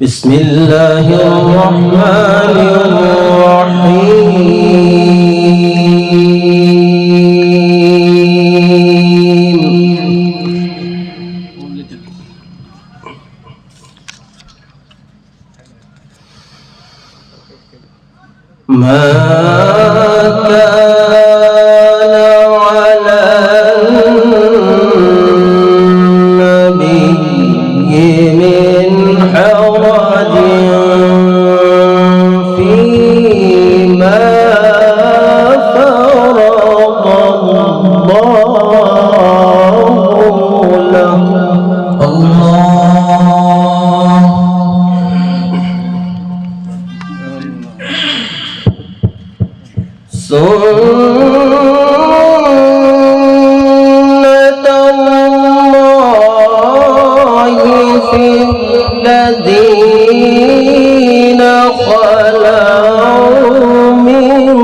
بسم الله الرحمن الرحيم ما كان على النبي من حرج فيما فرض الله له سنة الله في الذين خلوا من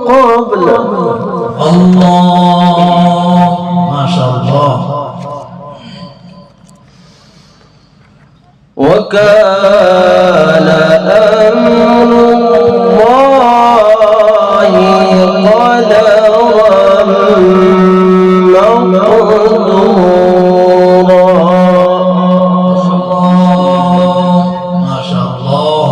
قبل الله ما شاء الله وكان أمر الله قدرا مقدورا ما شاء الله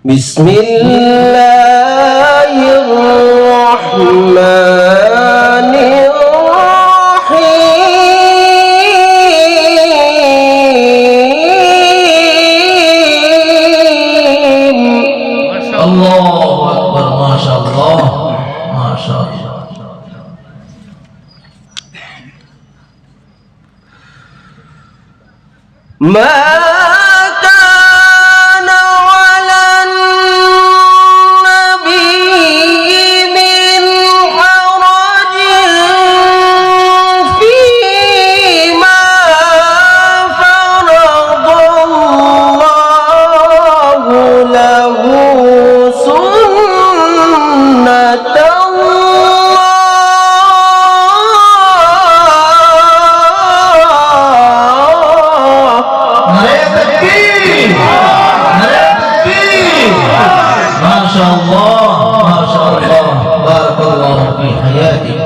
بسم الله الرحمن الرحيم الله أكبر ما شاء الله ما شاء الله ما كان على النبي من حرج فيما فرض الله له سنة ما شاء الله ما شاء الله بارك الله في حياتك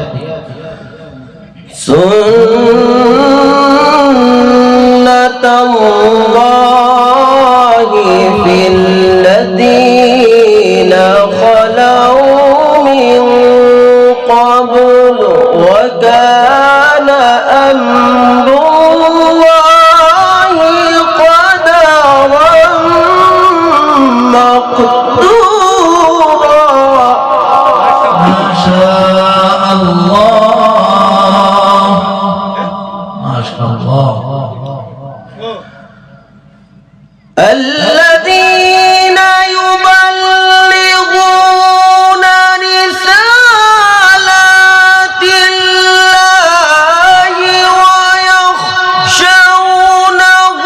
سنة الله في الذين خلوا من قبل وكان أمر الله قدرا مقدورا ما شاء الله ما شاء الله الذين يبلغون رسالات الله ويخشونه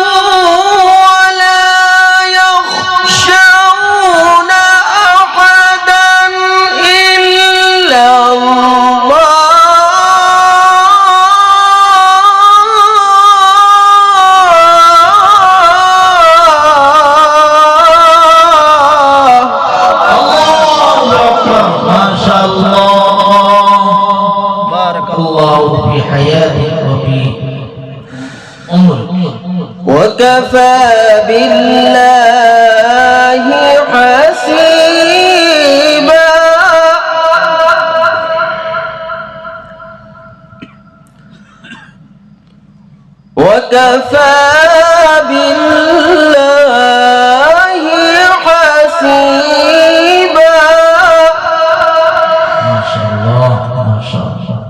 ولا يخشون أحدا إلا الله في حياتك وفي عمرك وكفى بالله حسيبا وكفى بالله حسيبا ما شاء الله ما شاء الله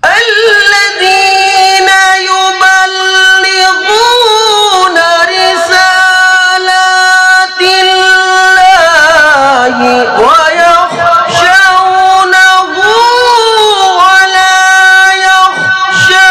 الذين يبلغون رسالات الله ويخشونه ولا يخشون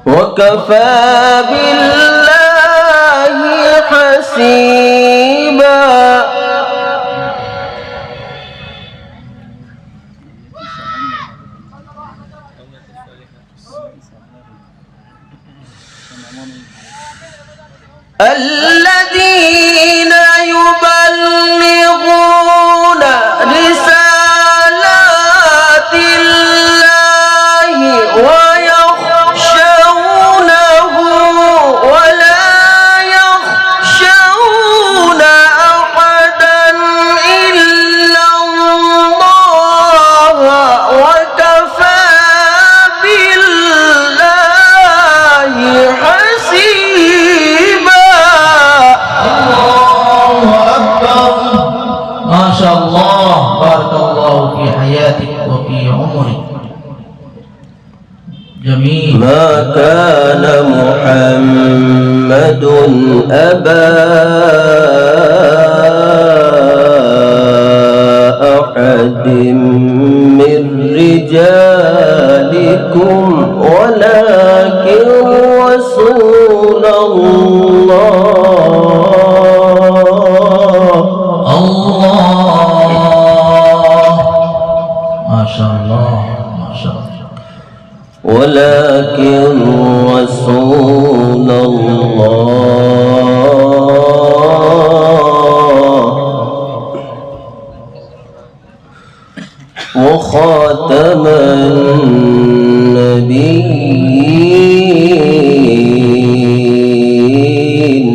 وكفى بالله حسيبا الذين يبلغون رسالات الله ويخشونه ولا يخشون أحدا إلا الله وكفى بالله حسيبا. ما شاء الله، بارك الله في حياتك وفي عمرك. جميل. ما كان محمد أبا أحد من رجالكم ولكن رسول الله. ما شاء الله، ما شاء الله. ولكن رسول الله وخاتم النبيين.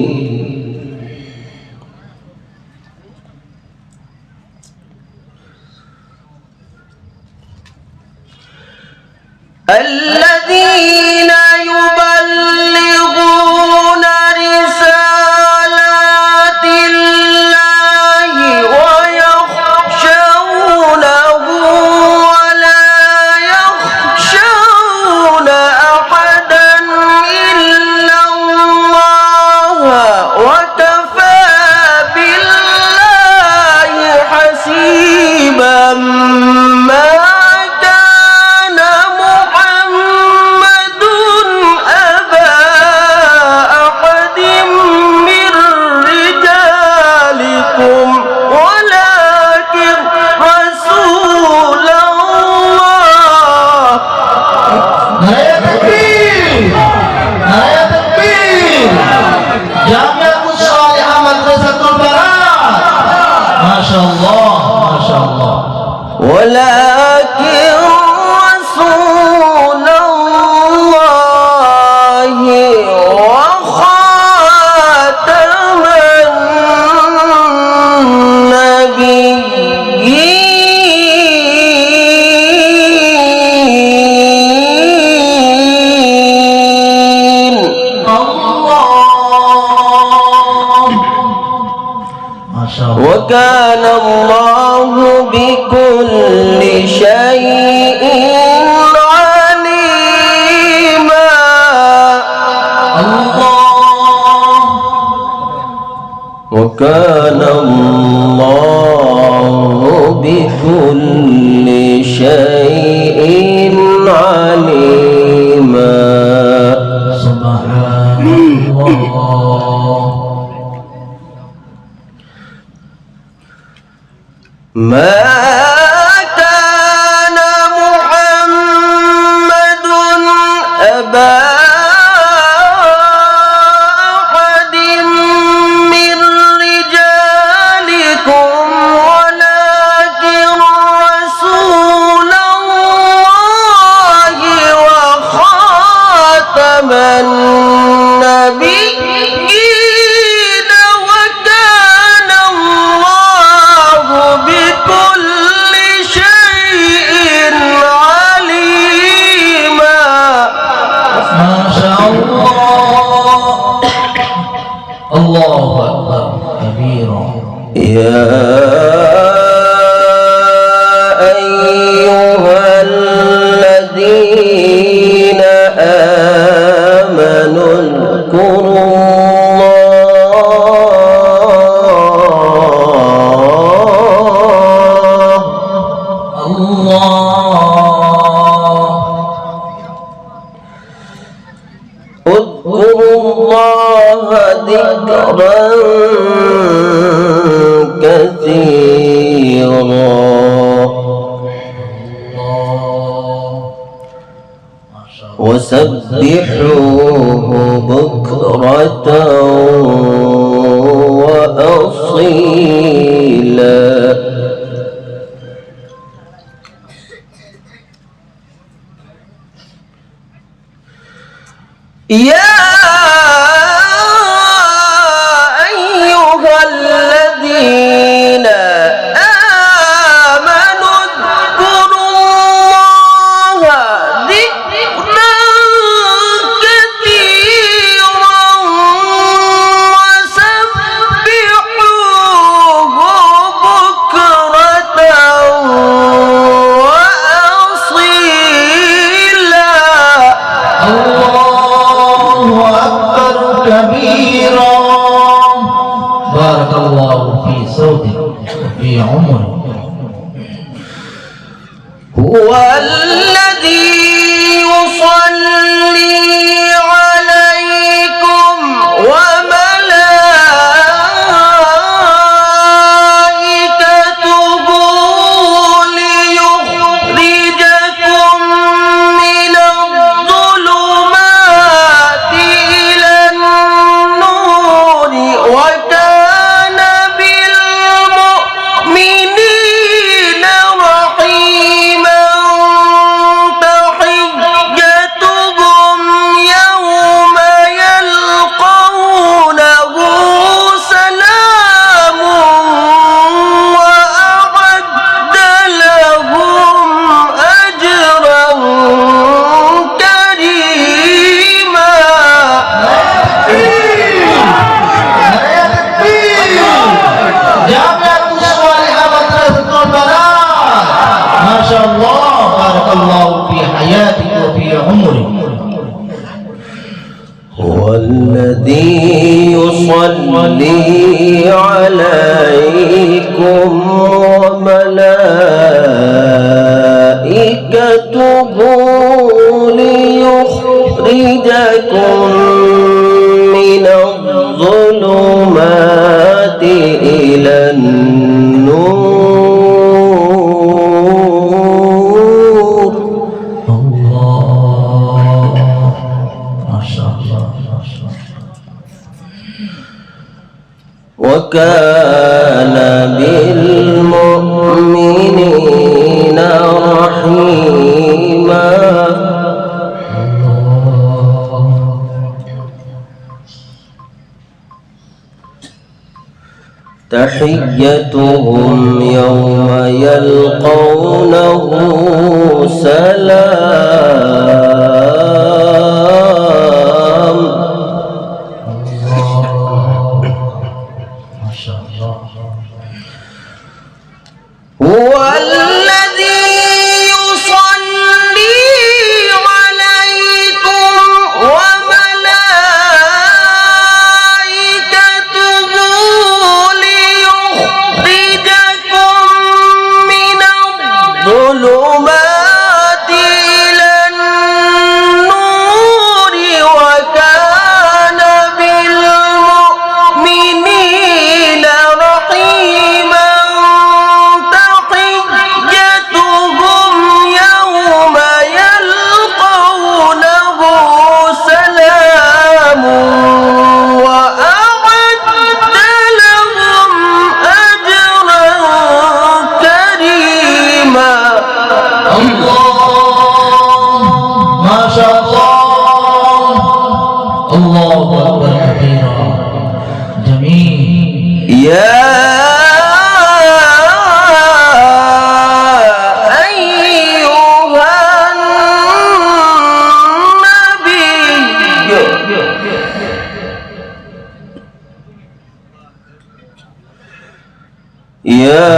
الذين يبلغون رسالات الله ويخشونه ولا يخشون أحدا إلا الله وكفى بالله حسيبا. ما كان محمد أبا أحد من رجالكم ولكن رسول الله. نعرہ تکبیر، نعرہ تکبیر. جامعۃ الصالحہ مدرسۃ البراء. ما شاء الله، ما شاء الله. ولكن رسول الله وخاتم النبيين. الله. ما شاء الله. وكان الله بكل شيء عليما. الله. وكان الله بكل شيء عليما. سبحان الله. ما كان محمد أبا أحد من رجالكم ولكن رسول الله وخاتم النبيين وكان الله بكل شيء عليما. ما شاء الله. الله أكبر كبيرا. يا أيها الذين آمنوا اذكروا الله الله ذكرا كثيرا وسبحوه بكرة وأصيلا يا أيها الذين آمنوا اذكروا الله ذكرا كثيرا وسبحوه بكرة وأصيلا كبيرا بارك الله في صوتك وفي عمرك هو الذي يصلي عليكم وملائكته ليخرجكم من الظلمات إلى النور وكان بالمؤمنين رحيما تحيتهم يوم يلقونه سلام وأعد لهم أجرا كريما جامعة الصالحة مدرسة البنات ما شاء الله بارك الله في حياتك وفي عمرك هو الذي يصلي عليكم وملائكته ليخرجكم من الظلمات إلى النور الله ما شاء الله ما شاء الله وكان بالمؤمنين رحيما تحيتهم يوم يلقونه سلام ما شاء الله هو الذي يصلي عليكم وملائكته ليخرجكم من الظلمات إلى النور وكان بالمؤمنين رحيما تحيتهم يوم يلقونه سلام وأعد لهم أجرا كريما الله ما شاء الله الله أكبر كبيرا جميل يا أيها النبي يا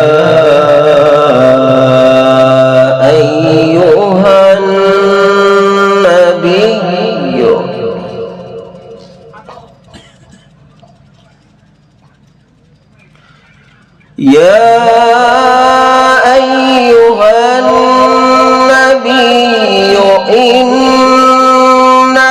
أيها النبي يا أيها النبي إنا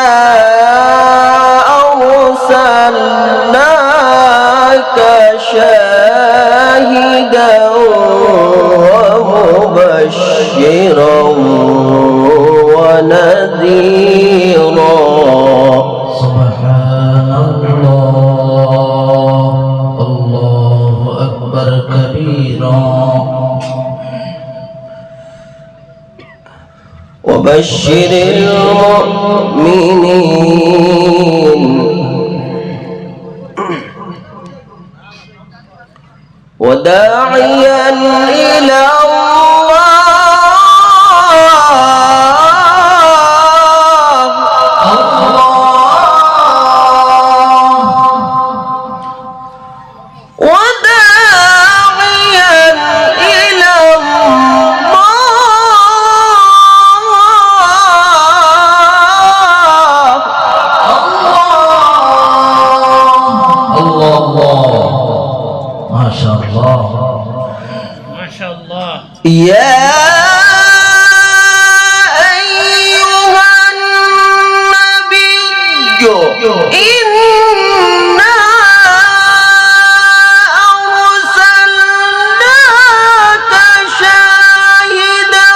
وبشر المؤمنين وداعيا إلى يا أيها النبي إنا أرسلناك شاهدا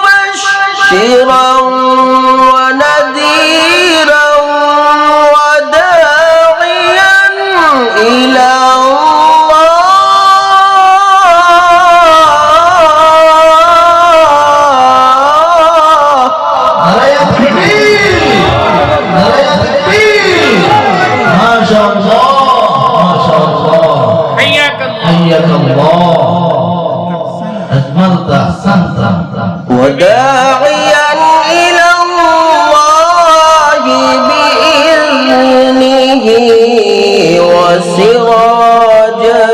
ومبشرا ونذيرا وداعيا إلى وداعيا إلى الله بإذنه وسراجا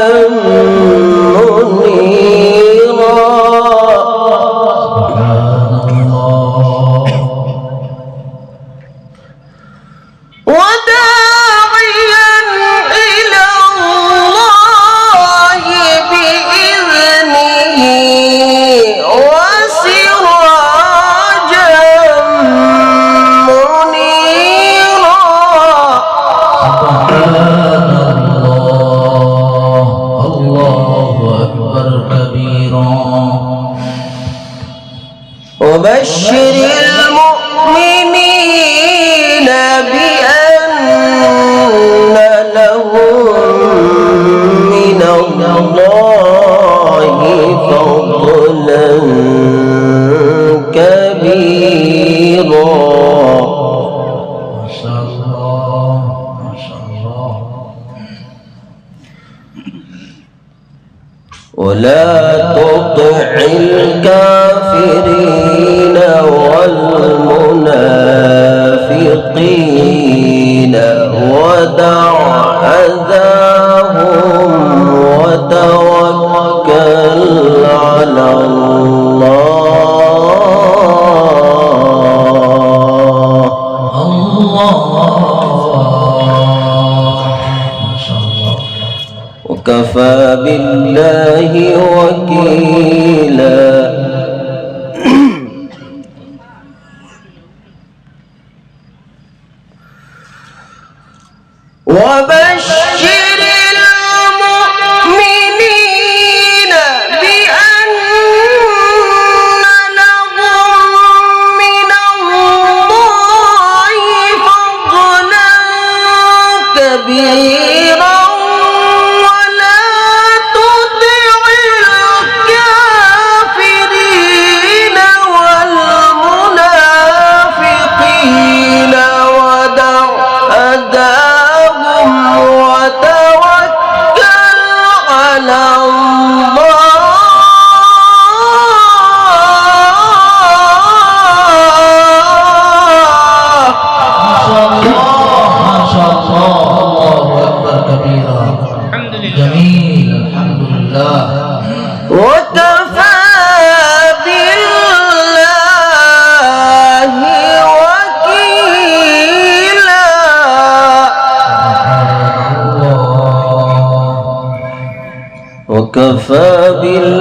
منيرا وبشر المؤمنين بأن لهم من الله فضلا كبيرا. ما شاء الله ما شاء الله. ولا تطع الكافرين والمنافقين ودع أذاهم وتوكل على وكفى بالله وكيلا. وبشر المؤمنين بأن لهم من الله فضلا كبيرا وكفى بالله وكيلا. وكفى بالله